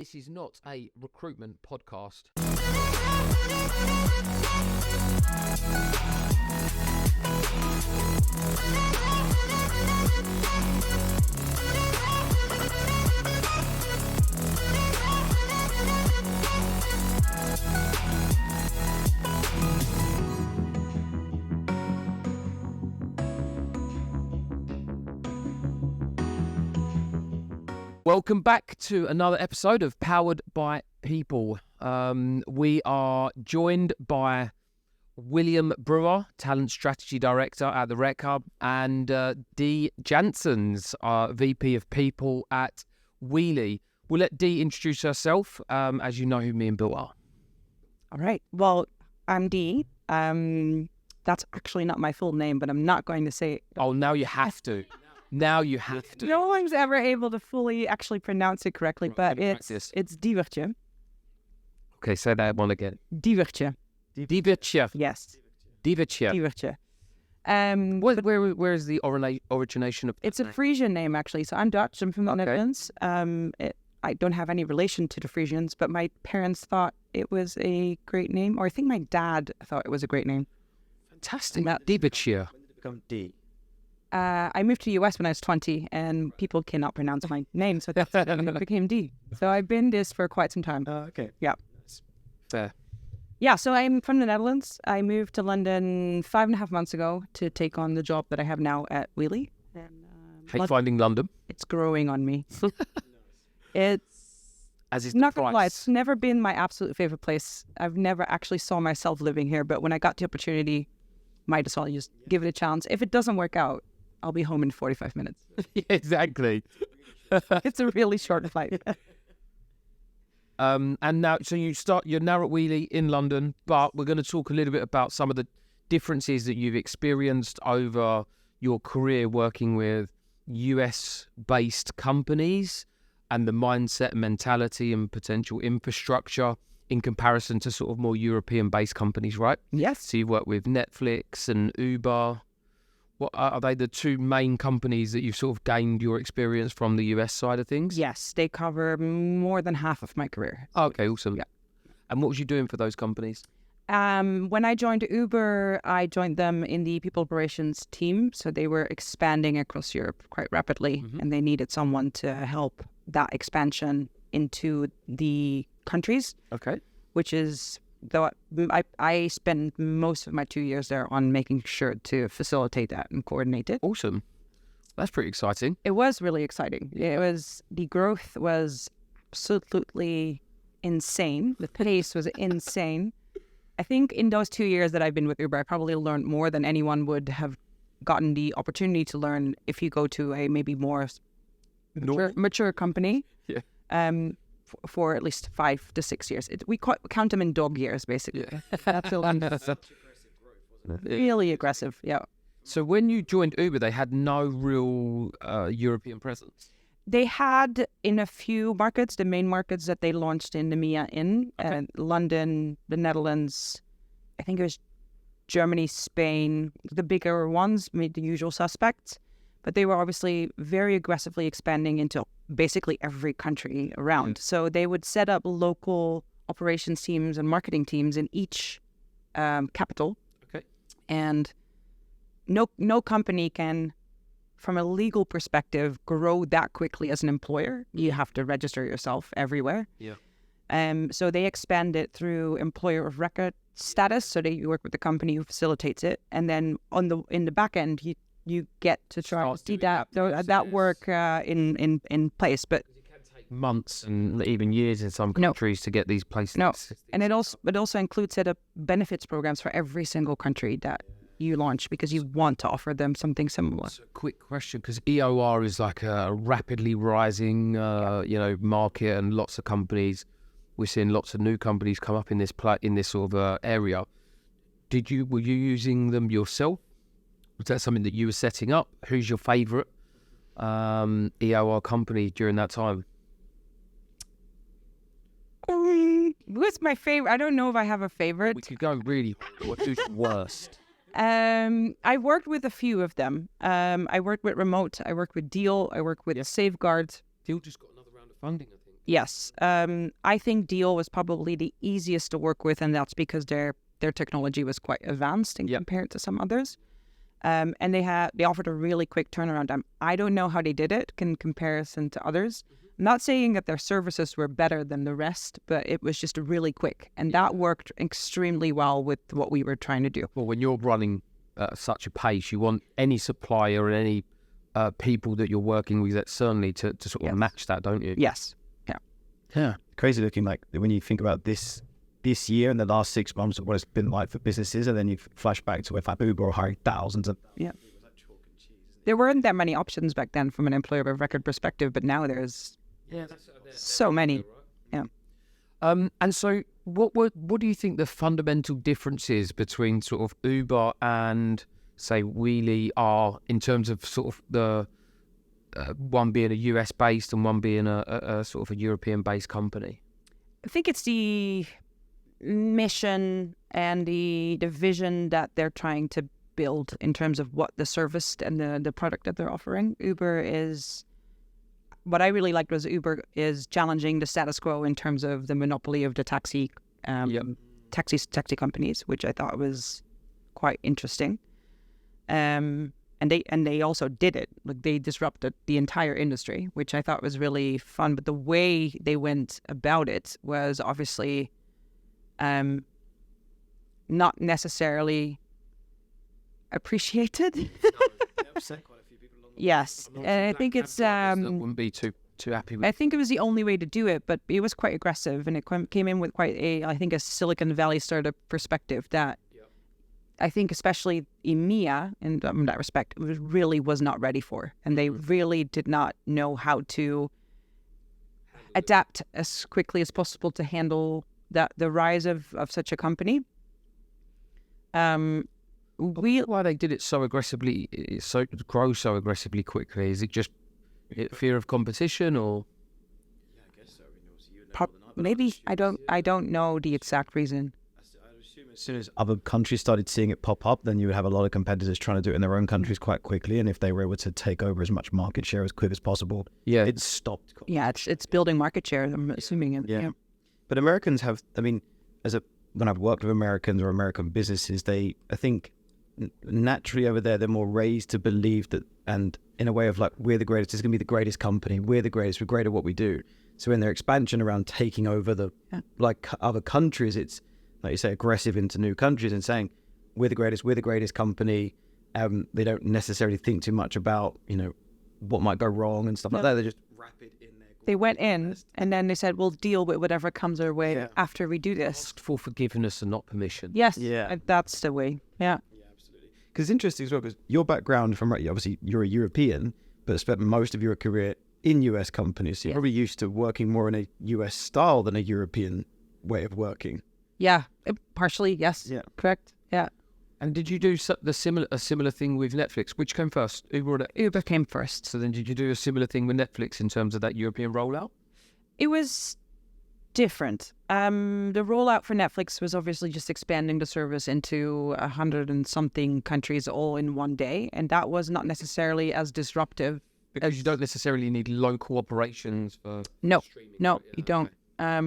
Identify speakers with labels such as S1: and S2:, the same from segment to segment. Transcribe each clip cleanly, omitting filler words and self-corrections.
S1: This is not a recruitment podcast. Welcome back to another episode of Powered by People. We are joined by William Brewer, Talent Strategy Director at the Rec Hub, and Dee Janssens, VP of People at Wheelie. We'll let Dee introduce herself, as you know who me and Bill are.
S2: All right. Well, I'm Dee. That's actually not my full name, but I'm not going to say it.
S1: Oh, now you have to. Now you have to.
S2: No one's ever able to fully actually pronounce it correctly, but it's Diewertje.
S1: Okay, say that one again.
S2: Diewertje.
S1: Diewertje.
S2: Yes.
S1: Diewertje.
S2: Diewertje.
S1: Where is the origination of?
S2: It's a Frisian name, actually. So I'm Dutch. I'm from the Netherlands. I don't have any relation to the Frisians, but my parents thought it was a great name, or I think my dad thought it was a great name.
S1: Fantastic. Diewertje.
S3: When did it become D?
S2: I moved to the US when I was 20, and people cannot pronounce my name, so that's when it became D. So I've been this for quite some time.
S3: Okay.
S2: Yeah.
S1: Fair.
S2: Yeah, so I'm from the Netherlands. I moved to London 5.5 months ago to take on the job that I have now at Wheelie. And,
S1: Finding London.
S2: It's growing on me. It's
S1: As is
S2: not
S1: the
S2: gonna lie,
S1: price.
S2: it's never been my absolute favorite place. I've never actually saw myself living here, but when I got the opportunity, might as well just give it a chance. If it doesn't work out, I'll be home in 45 minutes.
S1: Yeah, exactly.
S2: It's a really short flight.
S1: And now, so you're now at Wheelie in London, but we're going to talk a little bit about some of the differences that you've experienced over your career working with US-based companies and the mindset, mentality, and potential infrastructure in comparison to sort of more European-based companies, right?
S2: Yes.
S1: So you've worked with Netflix and Uber. What are they the two main companies that you've sort of gained your experience from the US side of things?
S2: Yes, they cover more than half of my career.
S1: Okay, awesome.
S2: Yeah.
S1: And what was you doing for those companies?
S2: When I joined Uber, I joined them in the people operations team. So they were expanding across Europe quite rapidly, and they needed someone to help that expansion into the countries,
S1: Okay.
S2: which is, though I spent most of my 2 years there on making sure to facilitate that and coordinate it.
S1: Awesome. That's pretty exciting.
S2: It was really exciting. The growth was absolutely insane. The pace was insane. I think in those 2 years that I've been with Uber, I probably learned more than anyone would have gotten the opportunity to learn if you go to a maybe more mature company.
S1: Yeah.
S2: For at least 5 to 6 years. We count them in dog years, basically.
S1: Yeah.
S2: That's really aggressive, yeah.
S1: So when you joined Uber, they had no real European presence.
S2: They had in a few markets, the main markets that they launched in EMEA London, the Netherlands, I think it was Germany, Spain, the bigger ones, made the usual suspects. But they were obviously very aggressively expanding into basically every country around. So they would set up local operations teams and marketing teams in each capital.
S1: Okay.
S2: And no company can, from a legal perspective, grow that quickly as an employer. You have to register yourself everywhere.
S1: Yeah.
S2: So they expand it through employer of record status. So they work with the company who facilitates it, and then in the back end, you get to try to see that work in place. But
S1: it can take months and even years in some countries to get these places.
S2: No, and it also includes set up benefits programs for every single country that you launch because you want to offer them something similar.
S1: So quick question, because EOR is like a rapidly rising market, and lots of companies. We're seeing lots of new companies come up in this sort of area. Were you using them yourself? Was that something that you were setting up? Who's your favourite EOR company during that time?
S2: What's my favorite? I don't know if I have a favorite.
S1: We could go really. What's your worst?
S2: I worked with a few of them. I worked with Remote. I worked with Deal. I worked with Safeguard.
S1: Deal just got another round of funding, I think.
S2: Yes. I think Deal was probably the easiest to work with, and that's because their technology was quite advanced in compared to some others. And they offered a really quick turnaround time. I don't know how they did it in comparison to others. I'm not saying that their services were better than the rest, but it was just really quick. And that worked extremely well with what we were trying to do.
S1: Well, when you're running at such a pace, you want any supplier and any people that you're working with certainly to sort of match that, don't you?
S2: Yes.
S3: Yeah. Crazy looking, like when you think about this year and the last 6 months of what it's been like for businesses, and then you flash back to if Uber are hiring thousands of...
S2: Yeah. There weren't that many options back then from an employer of record perspective, but now there's so many. Yeah.
S1: And so what do you think the fundamental differences between sort of Uber and, say, Wheelie are in terms of sort of the one being a US based and one being a sort of a European based company?
S2: I think it's the mission and the vision that they're trying to build in terms of what the service and the product that they're offering. What I really liked was Uber is challenging the status quo in terms of the monopoly of the taxi companies, which I thought was quite interesting. And they also did it. Like, they disrupted the entire industry, which I thought was really fun. But the way they went about it was obviously not necessarily appreciated. Yes, and I think it's
S1: wouldn't be too happy with.
S2: I think it was the only way to do it, but it was quite aggressive, and it came in with quite I think a Silicon Valley startup perspective that I think especially EMEA in that respect really was not ready for, and they really did not know how to adapt as quickly as possible to handle the rise of such a company.
S1: Why they did it so aggressively, grow so aggressively quickly? Is it just fear of competition, or?
S3: Yeah, I guess so.
S2: Maybe I don't know the exact reason.
S3: As soon as other countries started seeing it pop up, then you would have a lot of competitors trying to do it in their own countries quite quickly, and if they were able to take over as much market share as quick as possible, it stopped.
S2: Yeah, it's building market share, I'm assuming.
S3: Yeah. But Americans have, I mean, when I've worked with Americans or American businesses, I think naturally over there, they're more raised to believe that, and in a way of like, we're the greatest, it's going to be the greatest company, we're the greatest, we're great at what we do. So in their expansion around taking over like other countries, it's, like you say, aggressive into new countries and saying, we're the greatest company. They don't necessarily think too much about, what might go wrong and stuff like that. They're just rapid in there.
S2: They went in and then they said, we'll deal with whatever comes our way after we do this.
S1: Asked for forgiveness and not permission.
S2: Yes, that's the way. Yeah.
S3: Because it's interesting as well, because your background obviously you're a European, but spent most of your career in US companies. So you're probably used to working more in a US style than a European way of working.
S2: Yeah, partially, yes.
S3: Yeah.
S2: Correct. Yeah.
S1: And did you do a similar thing with Netflix? Which came first, Uber or Netflix?
S2: Uber came first.
S1: So then did you do a similar thing with Netflix in terms of that European rollout?
S2: It was different. The rollout for Netflix was obviously just expanding the service into 100 and something countries all in one day, and that was not necessarily as disruptive.
S1: Because you don't necessarily need local operations for streaming.
S2: No, you don't.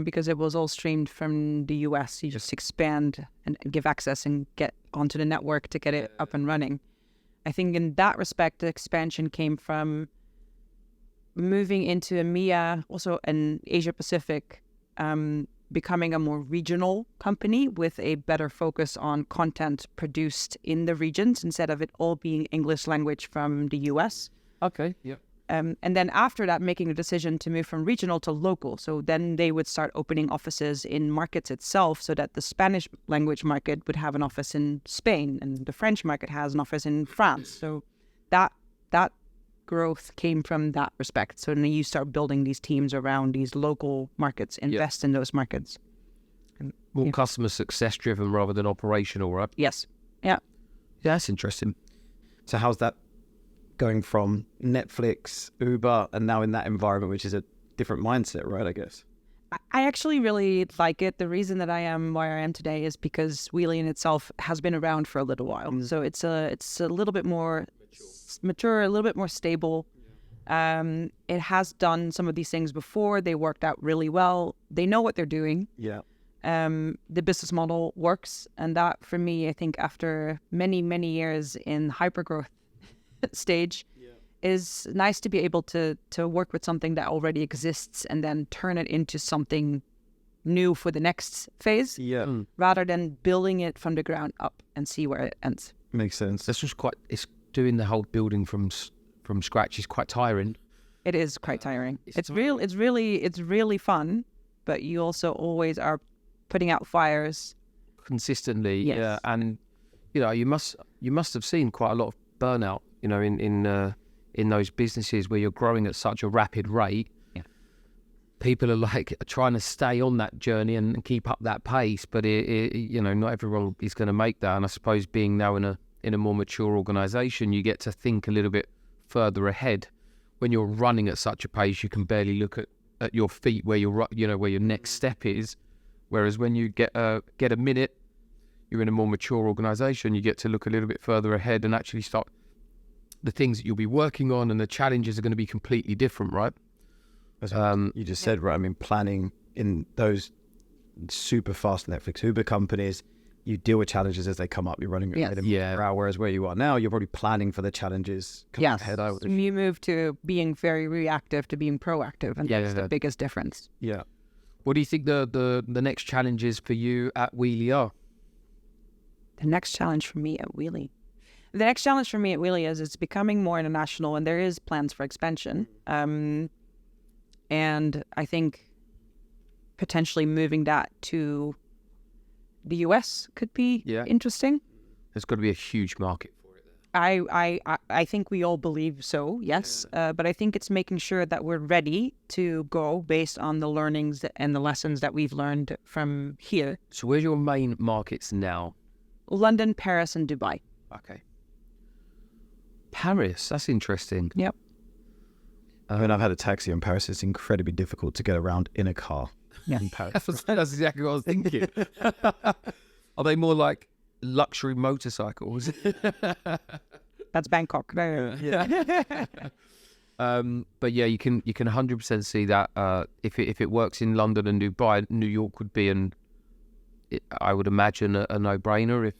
S2: Because it was all streamed from the US. You just expand and give access and get onto the network to get it up and running. I think in that respect, the expansion came from moving into EMEA, also in Asia Pacific, becoming a more regional company with a better focus on content produced in the regions instead of it all being English language from the US.
S1: Okay, yeah.
S2: And then after that, making a decision to move from regional to local. So then they would start opening offices in markets itself so that the Spanish language market would have an office in Spain and the French market has an office in France. So that growth came from that respect. So then you start building these teams around these local markets, invest in those markets. And,
S1: more customer success driven rather than operational, right?
S2: Yes. Yeah.
S1: Yeah, that's interesting.
S3: So how's that going from Netflix, Uber, and now in that environment, which is a different mindset, right, I guess?
S2: I actually really like it. The reason that I am where I am today is because Wheelie in itself has been around for a little while. So it's a little bit more mature, a little bit more stable. It has done some of these things before. They worked out really well. They know what they're doing.
S3: Yeah.
S2: The business model works. And that, for me, I think after many, many years in hypergrowth stage, is nice to be able to work with something that already exists and then turn it into something new for the next phase, rather than building it from the ground up and see where it ends.
S3: Makes sense.
S1: That's just it's doing the whole building from scratch is quite tiring.
S2: It is quite tiring. It's really fun, but you also always are putting out fires
S1: Consistently.
S2: Yes.
S1: Yeah. And you must have seen quite a lot of burnout, in those businesses where you're growing at such a rapid rate. People are like trying to stay on that journey and keep up that pace, but not everyone is going to make that. And I suppose being now in a more mature organisation, you get to think a little bit further ahead. When you're running at such a pace, you can barely look at your feet where where your next step is. Whereas when you get a minute, you're in a more mature organisation, you get to look a little bit further ahead and actually start the things that you'll be working on, and the challenges are going to be completely different, right?
S3: You just said, right? I mean, planning in those super fast Netflix Uber companies, you deal with challenges as they come up. You're running at a per hour, whereas where you are now, you're probably planning for the challenges coming ahead.
S2: You move to being very reactive to being proactive, and that's the biggest difference.
S3: Yeah.
S1: What do you think the next challenges for you at Wheelie are?
S2: The next challenge for me at Wheelie is it's becoming more international, and there is plans for expansion. And I think potentially moving that to the US could be interesting.
S1: There's got to be a huge market for it there.
S2: I think we all believe so, yes. But I think it's making sure that we're ready to go based on the learnings and the lessons that we've learned from here.
S1: So where's your main markets now?
S2: London, Paris, and Dubai.
S1: Okay. Paris, that's interesting.
S2: Yep.
S3: When I've had a taxi in Paris, it's incredibly difficult to get around in a car in Paris.
S1: That's exactly what I was thinking. Are they more like luxury motorcycles?
S2: That's Bangkok.
S1: Yeah. But yeah, you can 100% see that if it works in London and Dubai, New York would be I would imagine a no-brainer. If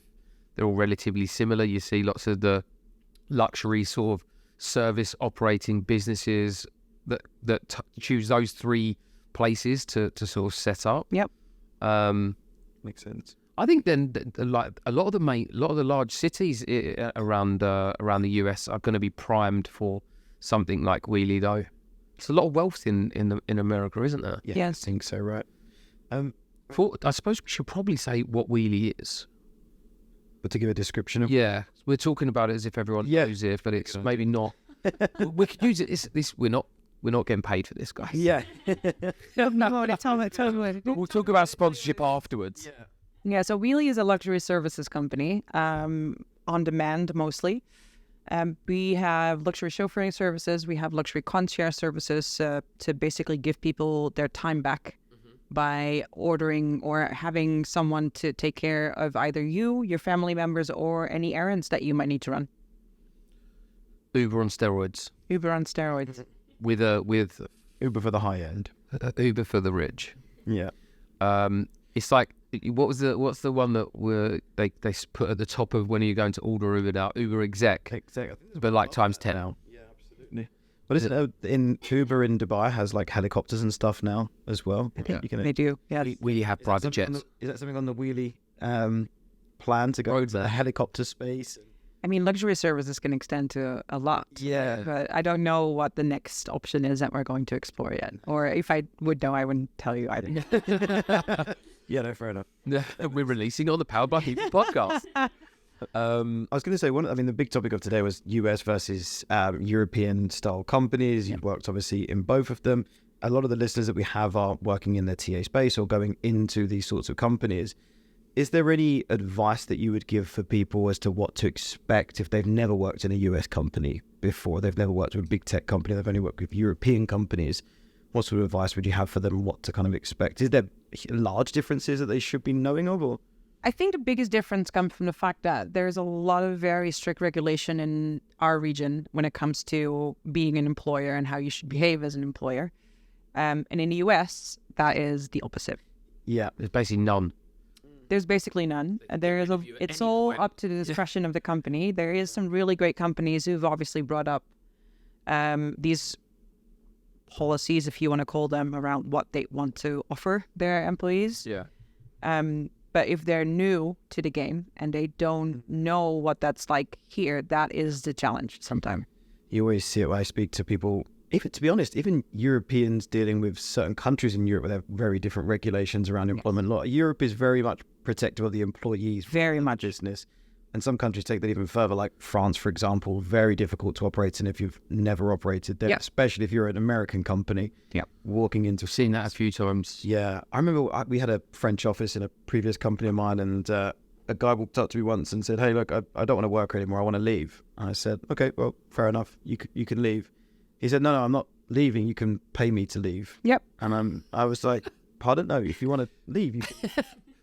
S1: they're all relatively similar, you see lots of the luxury sort of service operating businesses that choose those three places to sort of set up.
S2: Yep.
S3: Makes sense.
S1: I think then like a lot of the large cities around the US are going to be primed for something like Wheelie, though. There's a lot of wealth in America, isn't there?
S3: Yeah,
S2: yes.
S3: I think so, right?
S1: I suppose we should probably say what Wheelie is.
S3: But to give a description of...
S1: Yeah, we're talking about it as if everyone knows it, but it's maybe not. We could use it. This we're not getting paid for this, guys.
S3: Yeah.
S1: We'll talk about sponsorship afterwards.
S2: Yeah, so Wheelie is a luxury services company, on demand mostly. We have luxury chauffeuring services. We have luxury concierge services to basically give people their time back by ordering or having someone to take care of either you, your family members, or any errands that you might need to run.
S1: Uber on steroids.
S2: Uber on steroids.
S1: With
S3: Uber for the high end.
S1: Uber for the rich.
S3: Yeah.
S1: It's like, what's the one that they put at the top of when you're going to order Uber now? Uber exec. But like times 10 now.
S3: Yeah, absolutely. But isn't it in Uber in Dubai has like helicopters and stuff now as well?
S1: Yeah.
S2: They do. Yeah.
S1: We have private jets.
S3: Is that something on the Wheelie plan to go to the helicopter space?
S2: I mean, luxury services can extend to a lot.
S3: Yeah.
S2: But I don't know what the next option is that we're going to explore yet. Or if I would know, I wouldn't tell you either.
S3: Yeah, no, fair enough.
S1: We're releasing on the Powered by People podcast.
S3: I was going to say, the big topic of today was US versus European style companies. You've worked obviously in both of them. A lot of the listeners that we have are working in the TA space or going into these sorts of companies. Is there any advice that you would give for people as to what to expect if they've never worked in a US company before? They've never worked with a big tech company. They've only worked with European companies. What sort of advice would you have for them? What to kind of expect? Is there large differences that they should be knowing of? Or
S2: I think the biggest difference comes from the fact that there's a lot of very strict regulation in our region when it comes to being an employer and how you should behave as an employer. And in the US, that is the opposite.
S3: Yeah.
S1: There's basically none.
S2: There's basically none. It's all up to the discretion of the company. There is some really great companies who've obviously brought up these policies, if you want to call them, around what they want to offer their employees.
S1: Yeah.
S2: But if they're new to the game and they don't know what that's like here, that is the challenge sometimes.
S3: You always see it when I speak to people, even to be honest, even Europeans dealing with certain countries in Europe where they have very different regulations around employment law. Europe is very much protective of the employees.
S2: Very much.
S3: Business. And some countries take that even further, like France, for example, very difficult to operate in if you've never operated there, especially if you're an American company.
S2: Yeah.
S3: Walking into...
S1: I've seen that a few times.
S3: Yeah. I remember we had a French office in a previous company of mine, and a guy walked up to me once and said, "Hey, look, I don't want to work here anymore. I want to leave." And I said, "Okay, well, fair enough. You can leave." He said, "No, I'm not leaving. You can pay me to leave."
S2: Yep.
S3: And I was like, "Pardon? No, if you want to leave, you can."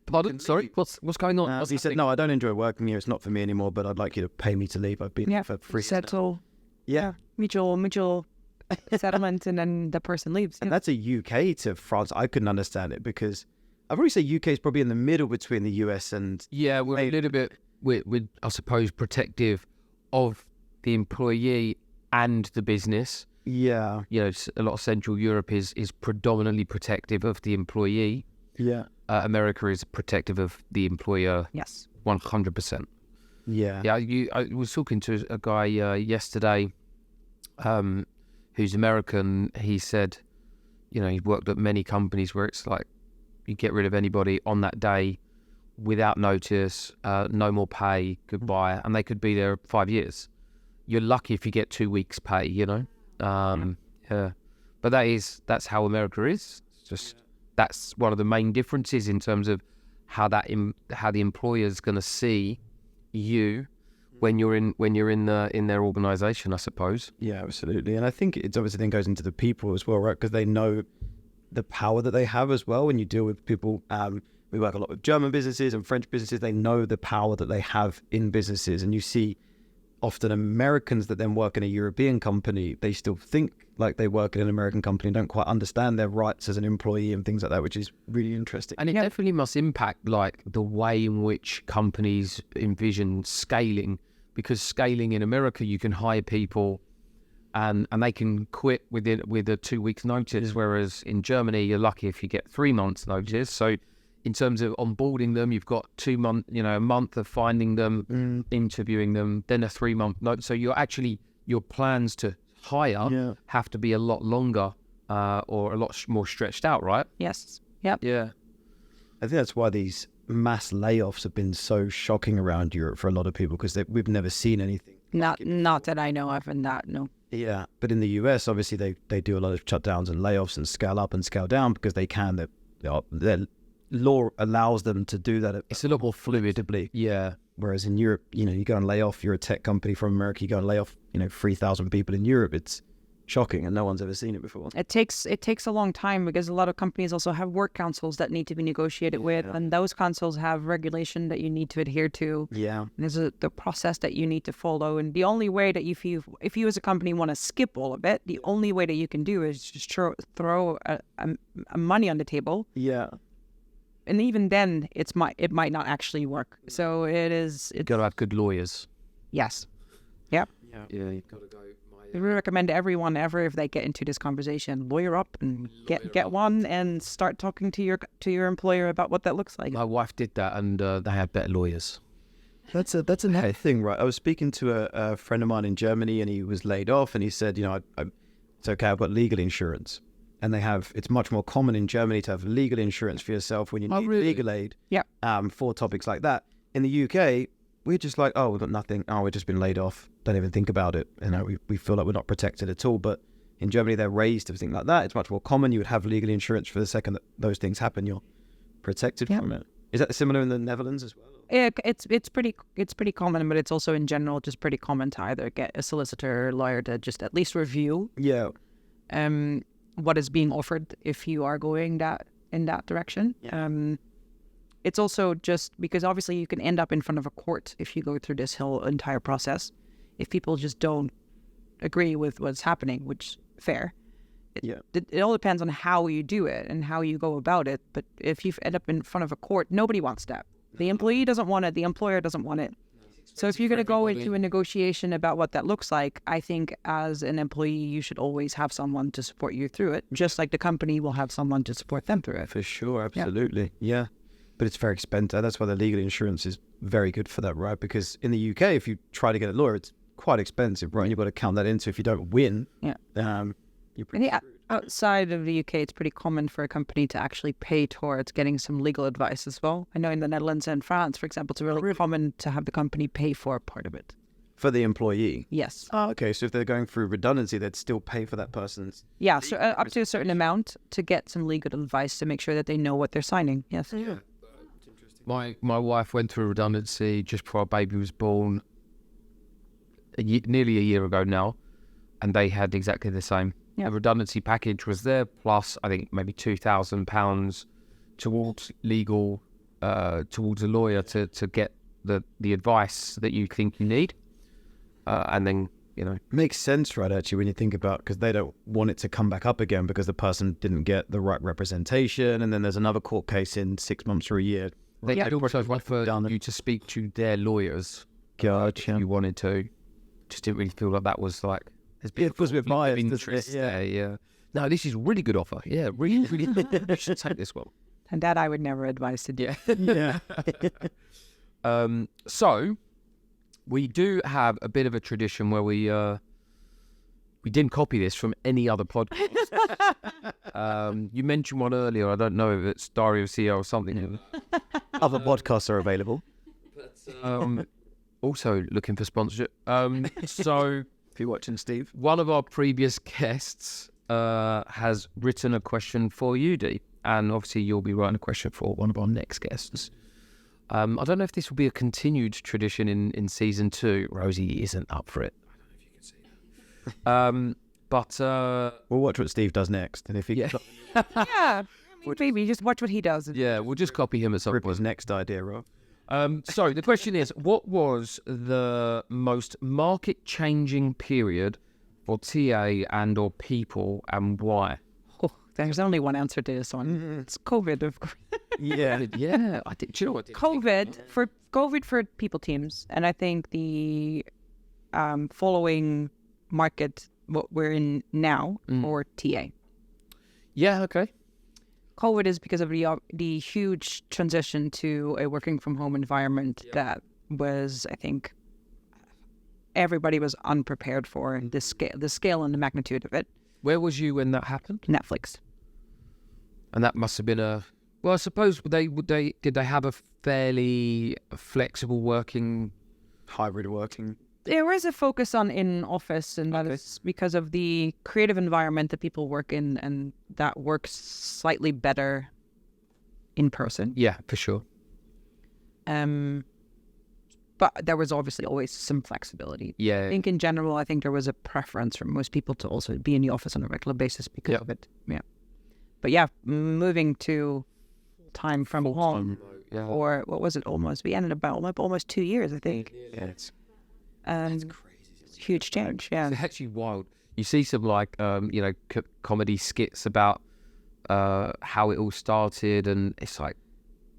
S1: Pardon? Sorry? What's going on?
S3: He said, "No, I don't enjoy working here. It's not for me anymore, but I'd like you to pay me to leave. I've been here for free."
S2: Settle.
S3: Yeah.
S2: Mutual settlement, and then the person leaves.
S3: And that's a UK to France. I couldn't understand it because I'd probably say UK is probably in the middle between the US and...
S1: Yeah, we're a little bit, we're, I suppose, protective of the employee and the business.
S3: Yeah.
S1: You know, a lot of Central Europe is predominantly protective of the employee.
S3: Yeah.
S1: America is protective of the employer.
S2: Yes.
S1: 100%.
S3: Yeah.
S1: Yeah, I was talking to a guy yesterday who's American. He said, you know, he's worked at many companies where it's like you get rid of anybody on that day without notice, no more pay, goodbye, and they could be there 5 years. You're lucky if you get 2 weeks pay, you know. Yeah. But that's how America is. It's just that's one of the main differences in terms of how the employer's going to see you when you're in their organization, I suppose.
S3: Yeah, absolutely. And I think it's obviously then goes into the people as well, right? Because they know the power that they have as well when you deal with people. We work a lot with German businesses and French businesses. They know the power that they have in businesses. And you see often Americans that then work in a European company, they still think like they work in an American company and don't quite understand their rights as an employee and things like that, which is really interesting.
S1: And it definitely must impact like the way in which companies envision scaling, because scaling in America, you can hire people and they can quit with a 2 weeks notice, whereas in Germany, you're lucky if you get 3 months notice. So in terms of onboarding them, you've got 2 months, a month of finding them, interviewing them, then a 3 month notice. So your plans to hire have to be a lot longer or a lot more stretched out, right?
S2: Yes. Yep.
S1: Yeah.
S3: I think that's why these mass layoffs have been so shocking around Europe for a lot of people, because we've never seen anything.
S2: Not that I know of, and that no.
S3: Yeah, but in the US, obviously they do a lot of shutdowns and layoffs and scale up and scale down because they can. Their law allows them to do that.
S1: It's a lot more fluid. Yeah.
S3: Whereas in Europe, you go and lay off. You're a tech company from America. You go and lay off, 3,000 people in Europe. It's shocking, and no one's ever seen it before.
S2: It takes a long time because a lot of companies also have work councils that need to be negotiated with, and those councils have regulation that you need to adhere to.
S3: Yeah,
S2: and there's the process that you need to follow, and the only way that if you as a company want to skip all of it, the only way that you can do is just throw a money on the table.
S3: Yeah.
S2: And even then, it might not actually work. So it's
S1: Got to have good lawyers.
S2: Yes. Yep.
S1: Yeah. You've got to go.
S2: We recommend to everyone if they get into this conversation, lawyer up and get one and start talking to your employer about what that looks like.
S1: My wife did that, and they had better lawyers.
S3: That's another thing, right? I was speaking to a friend of mine in Germany, and he was laid off, and he said, it's okay, I've got legal insurance. And it's much more common in Germany to have legal insurance for yourself when you need legal aid.
S2: Yeah.
S3: For topics like that. In the UK, we're just like, oh, we've got nothing. Oh, we've just been laid off. Don't even think about it. We feel like we're not protected at all. But in Germany, they're raised to think like that. It's much more common. You would have legal insurance for the second that those things happen. You're protected from it. Is that similar in the Netherlands as well?
S2: Yeah, it's pretty common, but it's also in general just pretty common to either get a solicitor or lawyer to just at least review.
S3: Yeah.
S2: What is being offered if you are going in that direction.
S3: Yeah.
S2: it's also just because obviously you can end up in front of a court if you go through this whole entire process. If people just don't agree with what's happening, which fair. It all depends on how you do it and how you go about it. But if you end up in front of a court, nobody wants that. The employee doesn't want it. The employer doesn't want it. So if you're going to go into a negotiation about what that looks like, I think as an employee, you should always have someone to support you through it, just like the company will have someone to support them through it.
S3: For sure, absolutely. Yeah. But it's very expensive. That's why the legal insurance is very good for that, right? Because in the UK, if you try to get a lawyer, it's quite expensive, right? And you've got to count that in. So if you don't win, you're pretty screwed.
S2: Outside of the UK, it's pretty common for a company to actually pay towards getting some legal advice as well. I know in the Netherlands and France, for example, it's really common to have the company pay for part of it.
S3: For the employee?
S2: Yes.
S3: Oh, okay. So if they're going through redundancy, they'd still pay for that person's...
S2: Yeah, so up to a certain amount to get some legal advice to make sure that they know what they're signing. Yes.
S1: Yeah. My wife went through redundancy just before our baby was born, nearly a year ago now, and they had exactly the same.
S2: Yeah.
S1: The redundancy package was there, plus I think maybe £2,000 towards legal, towards a lawyer to get the advice that you think you need, and then
S3: Makes sense, right? Actually, when you think about, because they don't want it to come back up again because the person didn't get the right representation, and then there's another court case in 6 months or a year.
S1: They had also offered you to speak to their lawyers.
S3: Gotcha.
S1: If you wanted to. Just didn't really feel like that was like...
S3: It was a bit biased,
S1: interest there, yeah. No, this is a really good offer. Yeah, really, really. You should take this one.
S2: And that I would never advise to do.
S3: Yeah.
S1: So, we do have a bit of a tradition where we didn't copy this from any other podcast. You mentioned one earlier. I don't know if it's Diary of CEO or something.
S3: Other podcasts are available.
S1: Also looking for sponsorship. So...
S3: If you're watching, Steve.
S1: One of our previous guests has written a question for you, Dee, and obviously you'll be writing a question for one of our next guests. I don't know if this will be a continued tradition in season 2. Rosie isn't up for it. I don't know if you can see that. But
S3: we'll watch what Steve does next, and if he
S2: Yeah, maybe just watch what he does.
S1: Yeah, we'll just copy him at some point.
S3: His next idea, Rob.
S1: So the question is, what was the most market-changing period for TA and or people, and why?
S2: Oh, there's only one answer to this one. It's COVID, of course.
S3: Yeah.
S1: Yeah, I did. Do you know what?
S2: COVID for people teams, and I think the following market, what we're in now, or TA.
S1: Yeah. Okay.
S2: COVID is because of the huge transition to a working from home environment that was, I think, everybody was unprepared for the scale and the magnitude of it.
S1: Where was you when that happened?
S2: Netflix.
S1: And that must have been well, I suppose did they have a fairly flexible working,
S3: hybrid working?
S2: There is a focus on in office, and that is because of the creative environment that people work in, and that works slightly better in person.
S1: Yeah, for sure.
S2: But there was obviously always some flexibility.
S1: Yeah.
S2: I think in general, I think there was a preference for most people to also be in the office on a regular basis because of it. Yeah. But yeah, moving to time from home, or what was it almost? We ended up almost 2 years, I think.
S1: Yeah, it's
S2: crazy. It's a huge change, yeah.
S1: It's actually wild. You see some comedy skits about how it all started, and it's like,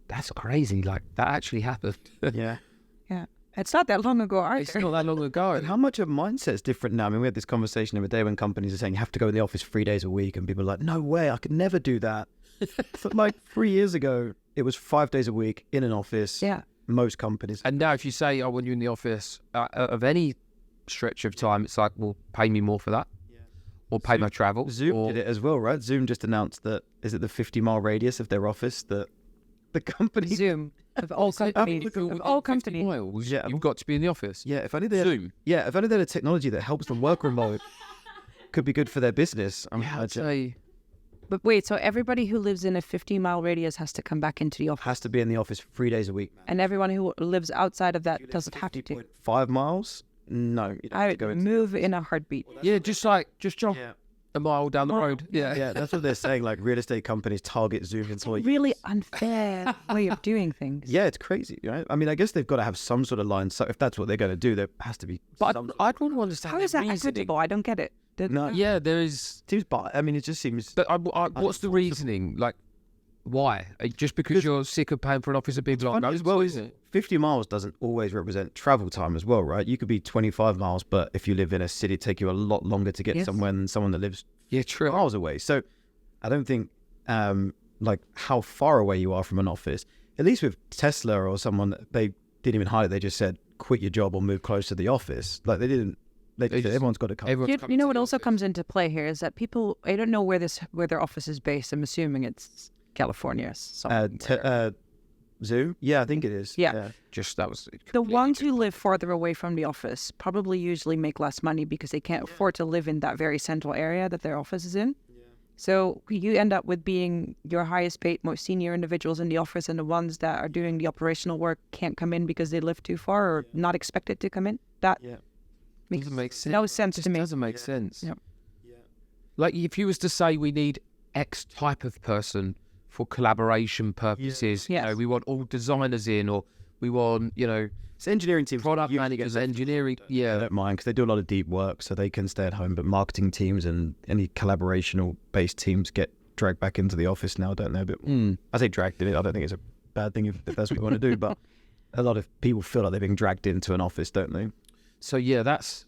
S1: that's crazy. Like, that actually happened.
S3: Yeah.
S2: Yeah. It's not that long ago either.
S1: It's not that long ago.
S3: And how much of mindset's different now? I mean, we had this conversation the other day when companies are saying you have to go in the office 3 days a week, and people are like, no way, I could never do that. But like 3 years ago, it was 5 days a week in an office.
S2: Yeah.
S3: Most companies.
S1: And now if you say, I want you in the office of any stretch of time, it's like, well, pay me more for that. Yeah. Or pay my travel.
S3: Zoom did it as well, right? Zoom just announced that, is it the 50-mile radius of their office that the company...
S2: Zoom. Of all companies. Of all companies.
S1: Miles, you've got to be in the office.
S3: Yeah, if only they had,
S1: Zoom.
S3: Yeah, if only they had a technology that helps them work remote, could be good for their business.
S1: I'd say...
S2: But wait, so everybody who lives in a 50-mile radius has to come back into the office?
S3: Has to be in the office 3 days a week.
S2: And everyone who lives outside of that doesn't have to?
S3: 5 miles? No.
S2: I would move in a heartbeat.
S1: Yeah, just jump.
S3: Yeah.
S1: a mile down the road. Yeah.
S3: Yeah, that's what they're saying. Like real estate companies target Zoom employees.
S2: Really unfair way of doing things.
S3: Yeah, it's crazy, right? I mean, I guess they've got to have some sort of line. So if that's what they're going to do, there has to be.
S1: But
S3: some
S1: I'd want to understand
S2: How is that
S1: the reasoning.
S2: equitable? I don't get it.
S3: No,
S1: Yeah, there is.
S3: seems. But I mean, it just seems.
S1: But what's the reasoning? Like, why? Just because you're sick of paying for an office a big long
S3: as well, isn't it? 50 miles doesn't always represent travel time as well, right? You could be 25 miles, but if you live in a city, it'd take you a lot longer to get somewhere than someone that lives
S1: true.
S3: miles away. So I don't think like how far away you are from an office, at least with Tesla or someone, they didn't even hire it. They just said, quit your job or move close to the office. Like they didn't, they said, everyone's got to come.
S2: You know what also comes into play here is that people, I don't know where their office is based. I'm assuming it's California.
S3: Zoom? Yeah, I think it is.
S2: Yeah.
S1: Just that was
S2: The ones who live farther away from the office probably usually make less money because they can't afford to live in that very central area that their office is in. Yeah. So you end up with being your highest paid, most senior individuals in the office, and the ones that are doing the operational work can't come in because they live too far or not expected to come in. That makes
S1: doesn't make sense.
S2: no sense to me.
S1: Doesn't make sense.
S2: Yeah.
S1: Like if you was to say we need X type of person for collaboration purposes, you know, we want all designers in, or we want, you know,
S3: it's engineering teams,
S1: product managers, engineering.
S3: I don't mind because they do a lot of deep work, so they can stay at home. But marketing teams and any collaborational based teams get dragged back into the office now, don't they? But I say dragged in. I don't think it's a bad thing if that's what you want to do. But a lot of people feel like they're being dragged into an office, don't they?
S1: So yeah, that's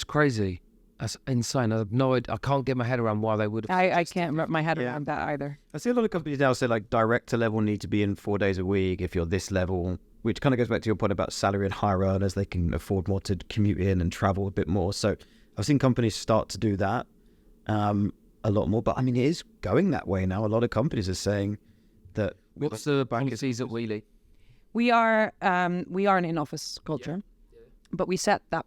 S1: crazy. That's insane. I have no idea. I can't get my head around why they would have.
S2: I can't wrap my head around that either.
S3: I see a lot of companies now say like director level need to be in 4 days a week if you're this level, which kind of goes back to your point about salary and higher earners. They can afford more to commute in and travel a bit more. So I've seen companies start to do that a lot more. But I mean, it is going that way now. A lot of companies are saying that.
S1: What's the policies at Wheelie?
S2: We are an in-office culture, but we set that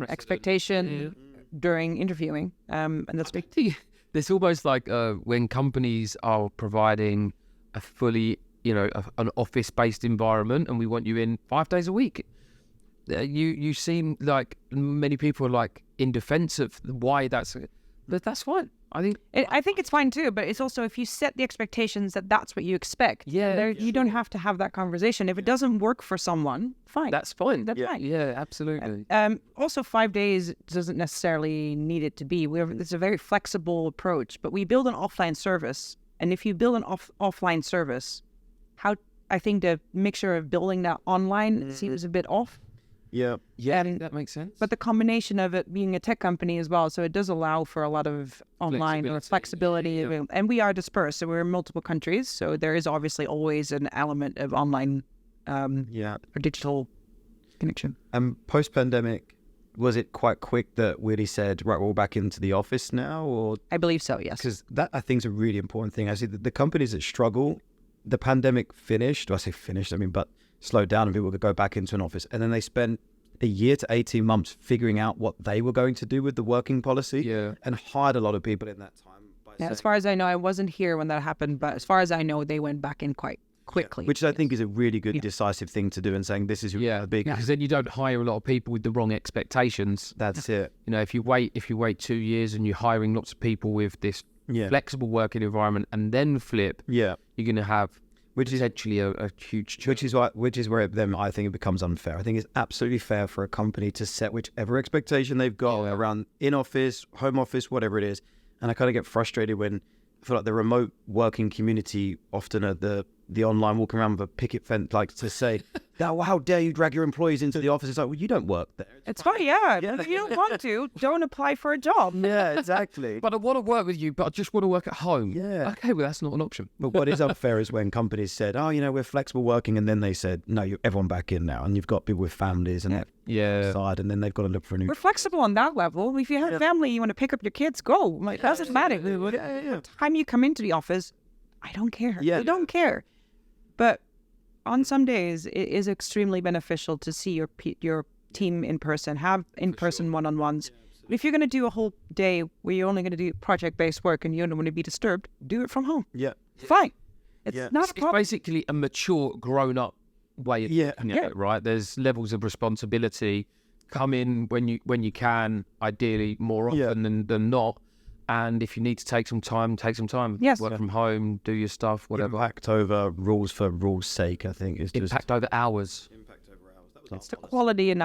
S2: expectation during interviewing, and that's big.
S1: It's almost like when companies are providing a fully, you know, an office-based environment, and we want you in 5 days a week. You seem like many people are like in defense of why that's, but that's fine. I think
S2: it's fine too, but it's also if you set the expectations that that's what you expect. You don't have to have that conversation. If it doesn't work for someone, fine.
S1: That's fine.
S2: That's fine.
S1: Yeah, absolutely.
S2: Also, 5 days doesn't necessarily need it to be. It's a very flexible approach, but we build an offline service, and if you build an offline service, I think the mixture of building that online seems a bit off.
S1: Yeah, that makes sense.
S2: But the combination of it being a tech company as well, so it does allow for a lot of online flexibility. And we are dispersed, so we're in multiple countries. So there is obviously always an element of online or digital connection.
S3: Post-pandemic, was it quite quick that Willie said, right, we're all back into the office now? Or
S2: I believe so, yes.
S3: Because that, I think, is a really important thing. I see the companies that struggle, the pandemic finished, I say finished, but slowed down and people could go back into an office. And then they spent a year to 18 months figuring out what they were going to do with the working policy and hired a lot of people in that time.
S2: As far as I know, I wasn't here when that happened, but as far as I know, they went back in quite quickly.
S3: Which I think is a really good decisive thing to do and saying this is big.
S1: Because then you don't hire a lot of people with the wrong expectations.
S3: That's it.
S1: You know, if you wait 2 years and you're hiring lots of people with this flexible working environment and then flip, you're going to have which is actually a huge chunk.
S3: Which is where then I think it becomes unfair. I think it's absolutely fair for a company to set whichever expectation they've got around in-office, home office, whatever it is. And I kind of get frustrated when I feel like the remote working community often are the online walking around with a picket fence, like to say, how dare you drag your employees into the office? It's like, well, you don't work there.
S2: It's fine, If you don't want to, don't apply for a job.
S3: Yeah, exactly.
S1: But I want to work with you, but I just want to work at home.
S3: Yeah.
S1: Okay, well, that's not an option.
S3: But what is unfair is when companies said, we're flexible working, and then they said, no, everyone back in now. And you've got people with families and side, and then they've got to look for a new...
S2: We're flexible on that level. If you have a family, you want to pick up your kids, go. It doesn't matter. What time you come into the office, I don't care. I don't care. But on some days, it is extremely beneficial to see your team in person, have in-person one-on-ones. But if you're going to do a whole day where you're only going to do project-based work and you don't want to be disturbed, do it from home.
S3: Yeah.
S2: Fine. It's not a problem.
S1: It's basically a mature, grown-up way of looking at it, right? There's levels of responsibility come in when you can, ideally more often than not. And if you need to take some time, take some time.
S2: Yes.
S1: Work from home, do your stuff, whatever.
S3: Impact over rules for rules' sake, I think, is just
S1: Impact over hours.
S3: impact over hours.
S2: It's the quality and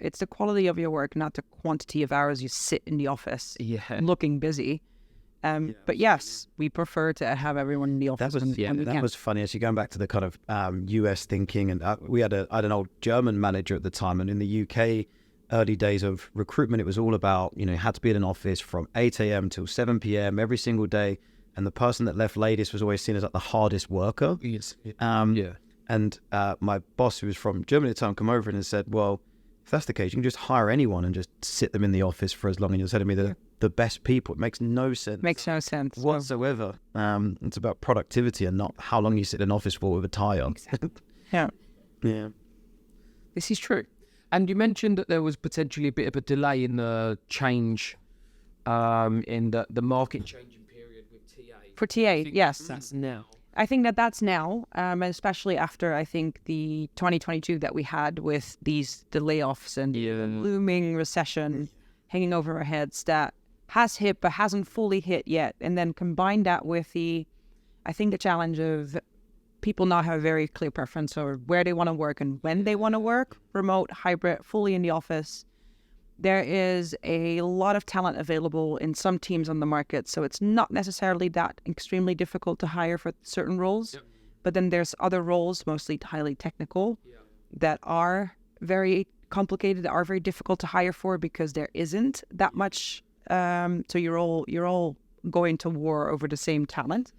S2: it's the quality of your work, not the quantity of hours you sit in the office
S1: Yeah.
S2: looking busy. But yes, we prefer to have everyone in the office. when we
S3: That
S2: can.
S3: was funny. Actually, going back to the kind of US thinking, and I had an old German manager at the time, and in the UK early days of recruitment, it was all about, you had to be in an office from 8 a.m. till 7 p.m. every single day, and the person that left latest was always seen as like the hardest worker.
S1: Yes.
S3: And my boss, who was from Germany at the time, come over and said, well, if that's the case, you can just hire anyone and just sit them in the office for as long. And you're telling me the best people. It makes no sense.
S2: Makes no sense
S3: whatsoever. It's about productivity and not how long you sit in an office for with a tie on.
S2: Yeah.
S3: Yeah.
S1: This is true. And you mentioned that there was potentially a bit of a delay in the change, in the market changing period with TA.
S2: For TA, yes.
S1: That's now.
S2: I think that's now, especially after I think the 2022 that we had with the layoffs and the looming recession hanging over our heads that has hit but hasn't fully hit yet. And then combine that with the challenge of people now have a very clear preference over where they want to work and when they want to work, remote, hybrid, fully in the office. There is a lot of talent available in some teams on the market, so it's not necessarily that extremely difficult to hire for certain roles. Yep. But then there's other roles, mostly highly technical, that are very complicated, that are very difficult to hire for because there isn't that much. So you're all going to war over the same talent.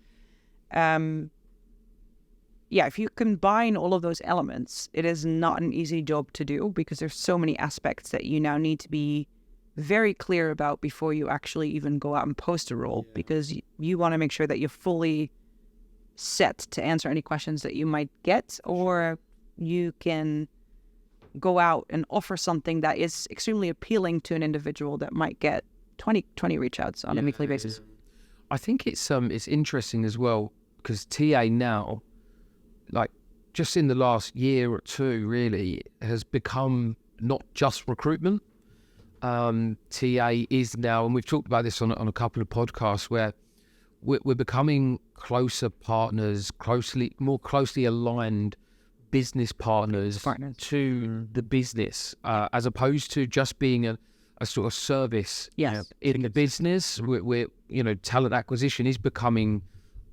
S2: If you combine all of those elements, it is not an easy job to do because there's so many aspects that you now need to be very clear about before you actually even go out and post a role, because you want to make sure that you're fully set to answer any questions that you might get, or you can go out and offer something that is extremely appealing to an individual that might get 20 reach outs on a weekly basis.
S1: I think it's interesting as well because TA now, like just in the last year or two, really has become not just recruitment. TA is now, and we've talked about this on a couple of podcasts, where we're becoming closer partners, more closely aligned business partners to the business, as opposed to just being a sort of service in the business. We're talent acquisition is becoming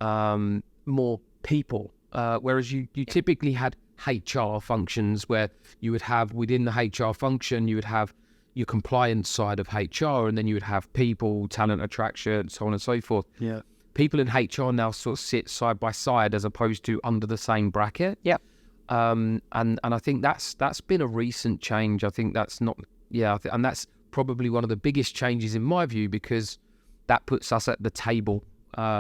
S1: more people. Whereas you typically had HR functions where you would have within the HR function, you would have your compliance side of HR, and then you would have people, talent attraction, so on and so forth.
S3: Yeah.
S1: People in HR now sort of sit side by side as opposed to under the same bracket.
S2: Yep.
S1: And I think that's been a recent change. I think that's not, and that's probably one of the biggest changes in my view, because that puts us at the table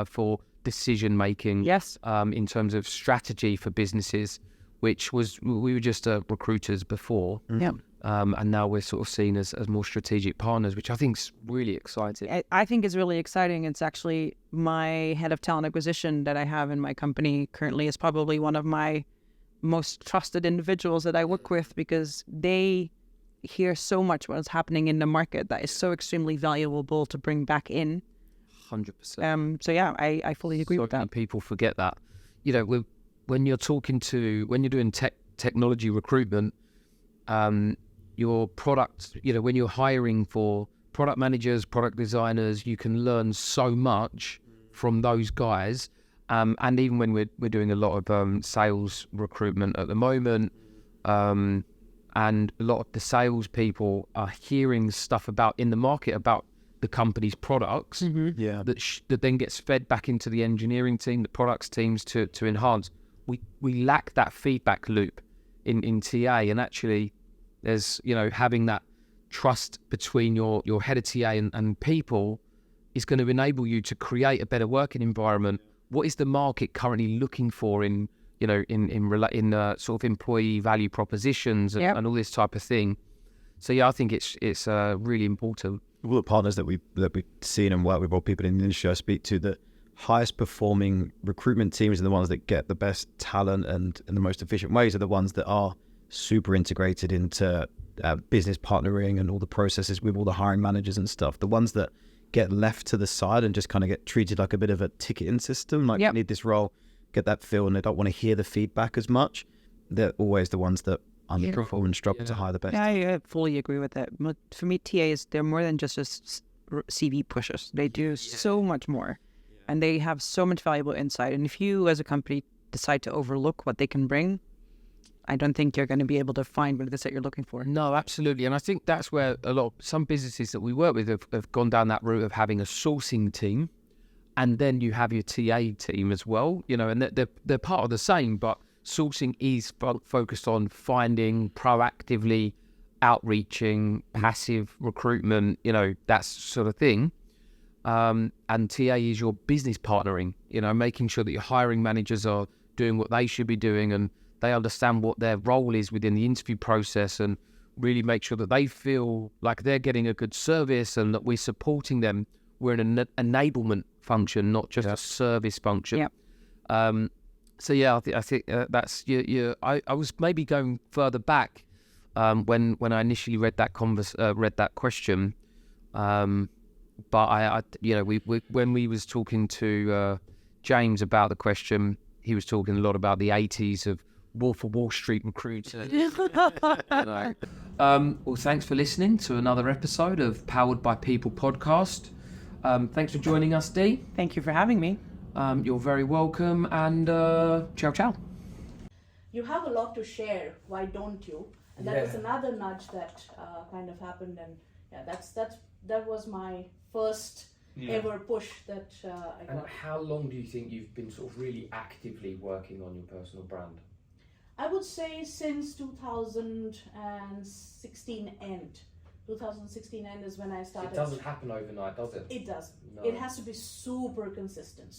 S1: for decision making, in terms of strategy for businesses, which we were just recruiters before, and now we're sort of seen as more strategic partners, which I think is really exciting.
S2: I think it's really exciting. It's actually my head of talent acquisition that I have in my company currently is probably one of my most trusted individuals that I work with, because they hear so much what's happening in the market that is so extremely valuable to bring back in.
S1: 100%.
S2: I fully agree with that.
S1: Many people forget that. When you're doing technology recruitment, your product, when you're hiring for product managers, product designers, you can learn so much from those guys. And even when we're doing a lot of sales recruitment at the moment, and a lot of the sales people are hearing stuff in the market about the company's products, that then gets fed back into the engineering team, the products teams to enhance. We lack that feedback loop in TA, and actually there's having that trust between your head of TA and people is going to enable you to create a better working environment. What is the market currently looking for in sort of employee value propositions and all this type of thing? So I think it's really important.
S3: All the partners that we've seen and worked with, all people in the industry I speak to, the highest performing recruitment teams are the ones that get the best talent and in the most efficient ways are the ones that are super integrated into business partnering and all the processes with all the hiring managers and stuff. The ones that get left to the side and just kind of get treated like a bit of a ticketing system, like,
S2: Yep.
S3: I need this role, get that filled, and they don't want to hear the feedback as much. They're always the ones that underperform and struggle to hire the best.
S2: Yeah, I fully agree with that. But for me, TAs, they're more than just CV pushers. They do so much more. And they have so much valuable insight. And if you, as a company, decide to overlook what they can bring, I don't think you're going to be able to find what it is that you're looking for.
S1: No, absolutely. And I think that's where some businesses that we work with have gone down that route of having a sourcing team, and then you have your TA team as well, and they're part of the same, but sourcing is focused on finding, proactively outreaching, passive recruitment, that sort of thing. And TA is your business partnering, making sure that your hiring managers are doing what they should be doing and they understand what their role is within the interview process, and really make sure that they feel like they're getting a good service and that we're supporting them. We're in an enablement function, not just a service function.
S2: Yep.
S1: So yeah, I think that's I was maybe going further back when I initially read that question, but I when we was talking to James about the question, he was talking a lot about the 80s of Wolf of Wall Street recruiter. Well, thanks for listening to another episode of Powered by People podcast. Thanks for joining us, Dee.
S2: Thank you for having me.
S1: You're very welcome, and ciao, ciao.
S4: You have a lot to share. Why don't you? And that was another nudge that kind of happened, and that was my first ever push that I got.
S1: And how long do you think you've been sort of really actively working on your personal brand?
S4: I would say since 2016 end. 2016 end is when I started.
S1: It doesn't happen overnight, does it?
S4: It doesn't.
S1: No.
S4: It has to be super consistent.